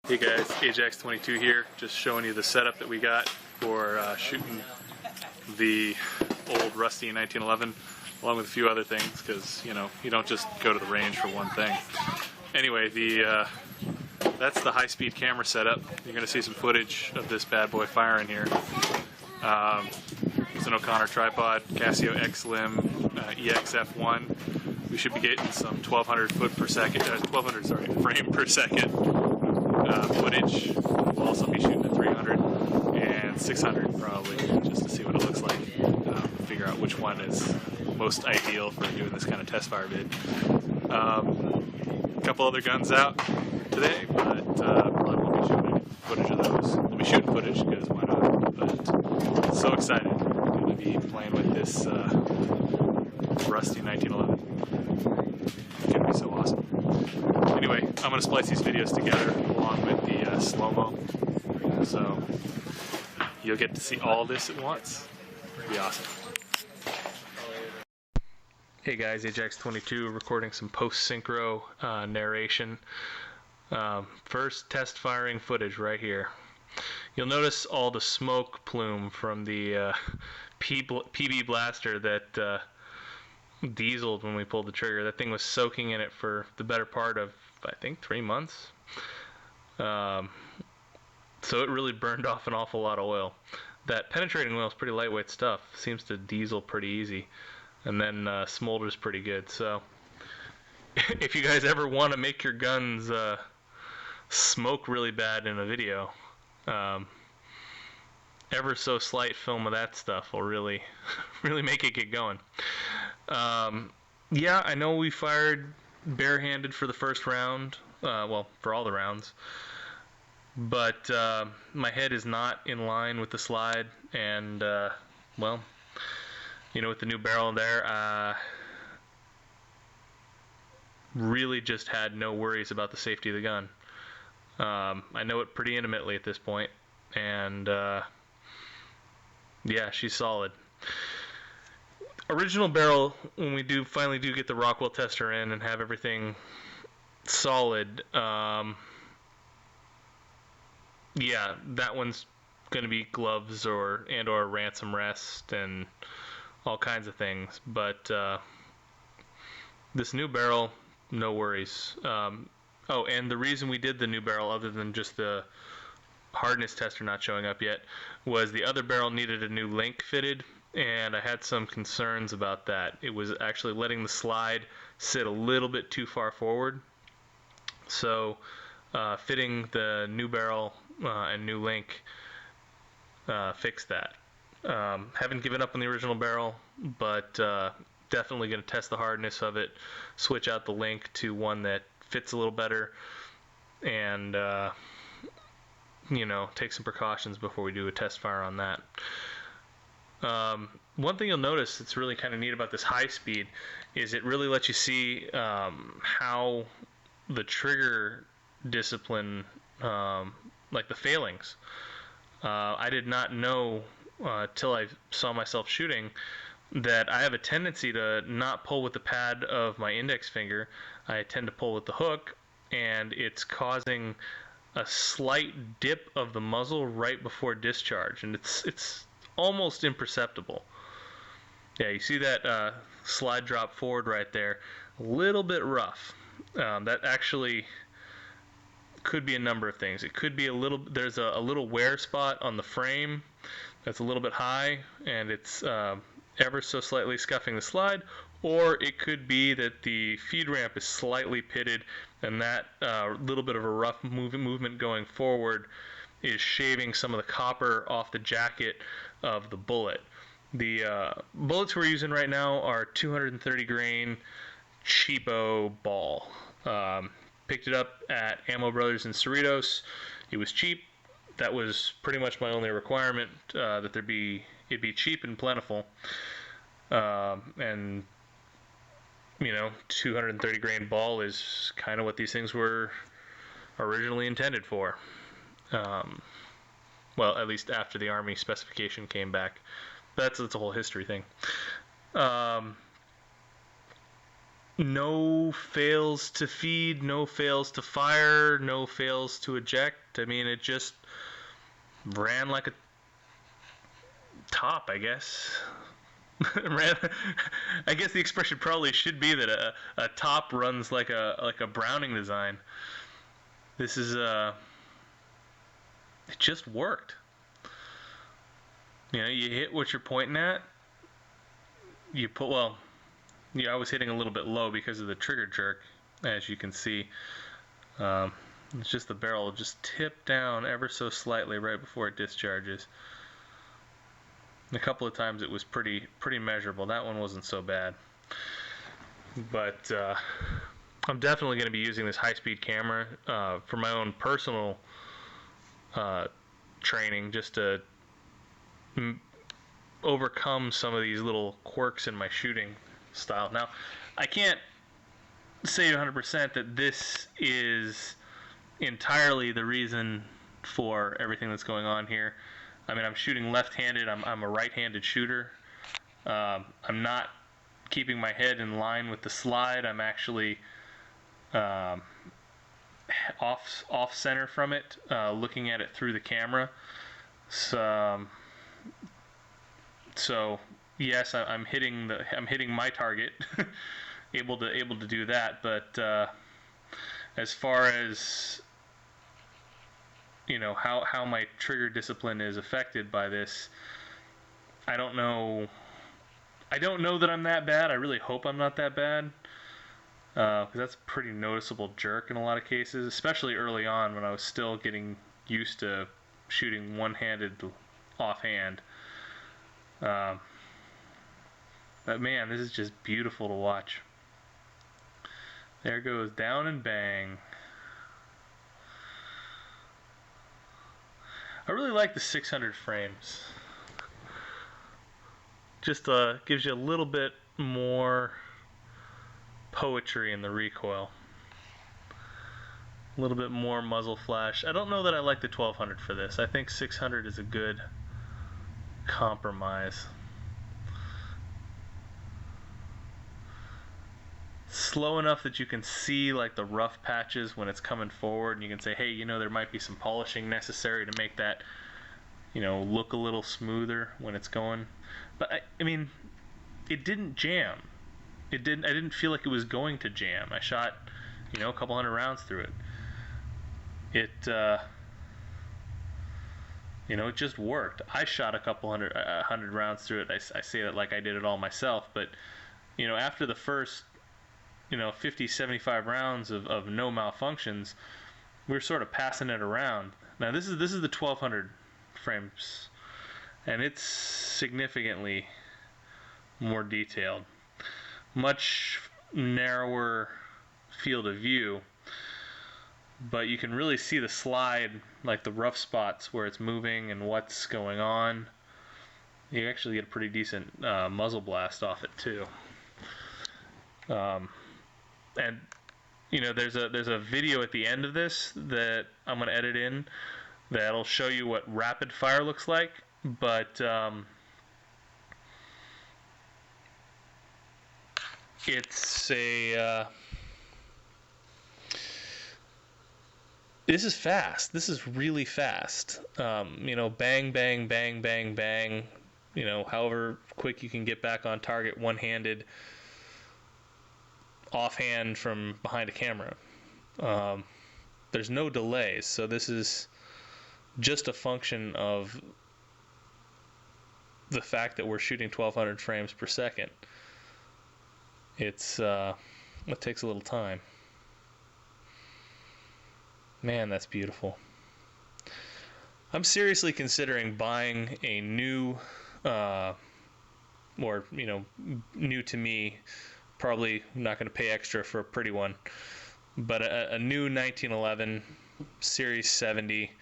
Hey guys, Ajax22 here, just showing you the setup that we got for shooting the old rusty 1911, along with a few other things, because you know, you don't just go to the range for one thing. Anyway, that's the high-speed camera setup. You're going to see some footage of this bad boy firing here. It's an O'Connor tripod, Casio X-Lim EXF1. We should be getting some 1200 frame per second footage. We'll also be shooting at 300 and 600 probably, just to see what it looks like. Figure out which one is most ideal for doing this kind of test fire vid. A couple other guns out today, but probably won't be shooting footage of those. We'll be shooting footage because why not? But so excited. I'm going to be playing with this rusty 1911. It's going to be so awesome. Anyway, I'm going to splice these videos together along with the slow-mo, so you'll get to see all this at once. It'll be awesome. Hey guys, Ajax22 recording some post-synchro narration. First test firing footage right here. You'll notice all the smoke plume from the PB blaster that dieseled when we pulled the trigger. That thing was soaking in it for the better part of, I think, 3 months. So it really burned off an awful lot of oil. That penetrating oil is pretty lightweight stuff. Seems to diesel pretty easy, and then smolders pretty good. So if you guys ever want to make your guns smoke really bad in a video, ever so slight film of that stuff will really make it get going. Yeah, I know we fired barehanded for the first round, well, for all the rounds, but my head is not in line with the slide, and well, you know, with the new barrel there, really just had no worries about the safety of the gun. I know it pretty intimately at this point, and yeah, she's solid. Original barrel, when we finally do get the Rockwell tester in and have everything solid, yeah, that one's going to be gloves or ransom rest and all kinds of things. But this new barrel, no worries. Oh, and the reason we did the new barrel, other than just the hardness tester not showing up yet, was the other barrel needed a new link fitted, and I had some concerns about that. It was actually letting the slide sit a little bit too far forward. So fitting the new barrel and new link fixed that. Haven't given up on the original barrel, but definitely going to test the hardness of it, switch out the link to one that fits a little better, and you know, take some precautions before we do a test fire on that. One thing you'll notice that's really kind of neat about this high speed is it really lets you see how the trigger discipline, like the failings. I did not know till I saw myself shooting that I have a tendency to not pull with the pad of my index finger. I tend to pull with the hook, and it's causing a slight dip of the muzzle right before discharge, and it's almost imperceptible. Yeah, you see that slide drop forward right there, a little bit rough. That actually could be a number of things. It could be there's a little wear spot on the frame that's a little bit high, and it's ever so slightly scuffing the slide, or it could be that the feed ramp is slightly pitted, and that little bit of a rough movement going forward is shaving some of the copper off the jacket of the bullet. The bullets we're using right now are 230 grain cheapo ball. Picked it up at Ammo Brothers in Cerritos. It was cheap. That was pretty much my only requirement, that it'd be cheap and plentiful. And you know, 230 grain ball is kind of what these things were originally intended for. Well, at least after the Army specification came back. That's a whole history thing. no fails to feed, no fails to fire, no fails to eject. I mean, it just ran like a top, I guess. I guess the expression probably should be that a top runs like a Browning design. This is it just worked. You know, you hit what you're pointing at. You put I was hitting a little bit low because of the trigger jerk, as you can see. It's just the barrel just tipped down ever so slightly right before it discharges. A couple of times it was pretty measurable. That one wasn't so bad. But I'm definitely going to be using this high-speed camera for my own personal training, just to overcome some of these little quirks in my shooting style. Now, I can't say 100% that this is entirely the reason for everything that's going on here. I mean, I'm shooting left-handed. I'm a right-handed shooter. I'm not keeping my head in line with the slide. I'm actually off center from it, looking at it through the camera. So yes, I'm hitting my target, able to do that. But as far as how my trigger discipline is affected by this, I don't know. I don't know that I'm that bad. I really hope I'm not that bad, because that's a pretty noticeable jerk in a lot of cases, especially early on when I was still getting used to shooting one-handed offhand. But man, this is just beautiful to watch. There goes down and bang. I really like the 600 frames. Just gives you a little bit more poetry in the recoil. A little bit more muzzle flash. I don't know that I like the 1200 for this. I think 600 is a good compromise. Slow enough that you can see like the rough patches when it's coming forward, and you can say, hey, there might be some polishing necessary to make that look a little smoother when it's going. But I mean, it didn't jam. I didn't feel like it was going to jam. I shot a couple hundred rounds through it. It it just worked. I shot a couple hundred rounds through it. I say that like I did it all myself, but after the first 50, 75 rounds of no malfunctions, we were sort of passing it around. Now this is the 1200 frames, and it's significantly more detailed, much narrower field of view, but you can really see the slide, like the rough spots where it's moving and what's going on. You actually get a pretty decent muzzle blast off it too. And there's a video at the end of this that I'm going to edit in that'll show you what rapid fire looks like, but it's this is fast. This is really fast. Bang, bang, bang, bang, bang. However quick you can get back on target one-handed, offhand from behind a camera. There's no delays, so this is just a function of the fact that we're shooting 1200 frames per second. It takes a little time. Man, that's beautiful. I'm seriously considering buying a new, new to me, probably not going to pay extra for a pretty one, but a new 1911 Series 70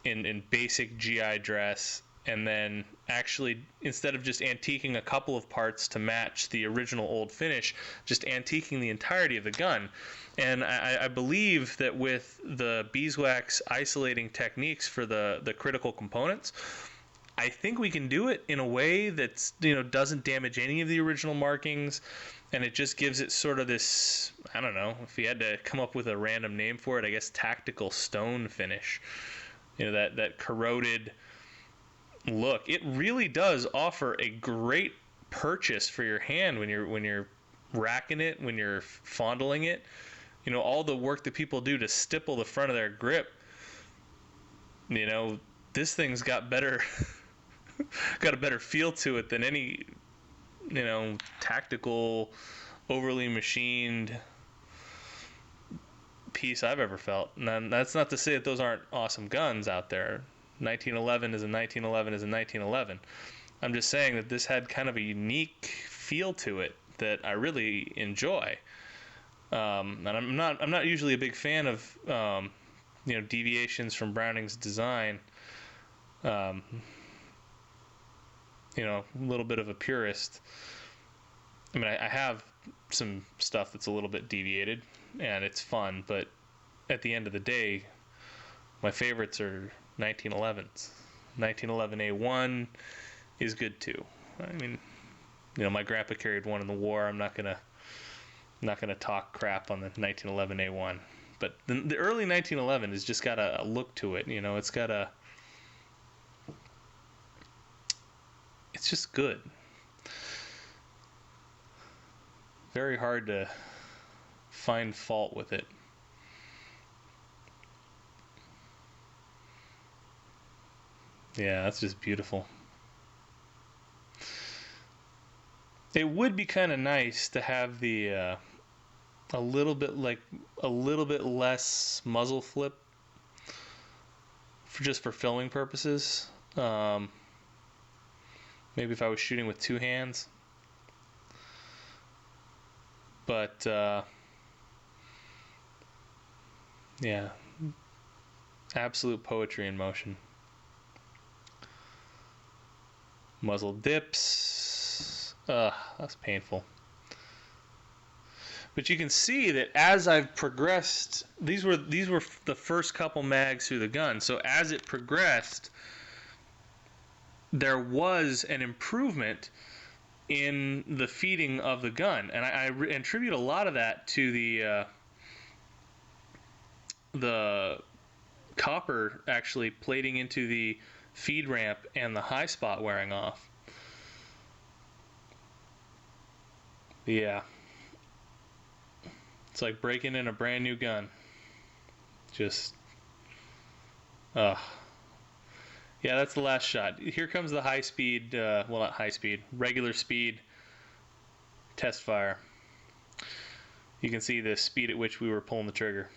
in basic GI dress, and then actually, instead of just antiquing a couple of parts to match the original old finish, just antiquing the entirety of the gun. And I believe that with the beeswax isolating techniques for the critical components, I think we can do it in a way that's, doesn't damage any of the original markings, and it just gives it sort of this, I don't know, if you had to come up with a random name for it, I guess tactical stone finish. That corroded look. It really does offer a great purchase for your hand when you're racking it, when you're fondling it. All the work that people do to stipple the front of their grip. This thing's got better got a better feel to it than any tactical, overly machined piece I've ever felt. And that's not to say that those aren't awesome guns out there. 1911 is a 1911 is a 1911. I'm just saying that this had kind of a unique feel to it that I really enjoy. And I'm not usually a big fan of deviations from Browning's design. A little bit of a purist. I mean, I have some stuff that's a little bit deviated, and it's fun, but at the end of the day, my favorites are 1911s. 1911A1 is good too. I mean, my grandpa carried one in the war. I'm not gonna talk crap on the 1911A1, but the early 1911 has just got a look to it. It's got it's just good. Very hard to find fault with it. Yeah, that's just beautiful. It would be kind of nice to have the a little bit less muzzle flip for filming purposes. Maybe if I was shooting with two hands. But yeah, absolute poetry in motion. Muzzle dips. That's painful. But you can see that as I've progressed, these were the first couple mags through the gun. So as it progressed, there was an improvement in the feeding of the gun, and I attribute a lot of that to the copper actually plating into the feed ramp and the high spot wearing off. Yeah, it's like breaking in a brand new gun. Just yeah, that's the last shot. Here comes the high speed, well, not high speed, regular speed test fire. You can see the speed at which we were pulling the trigger.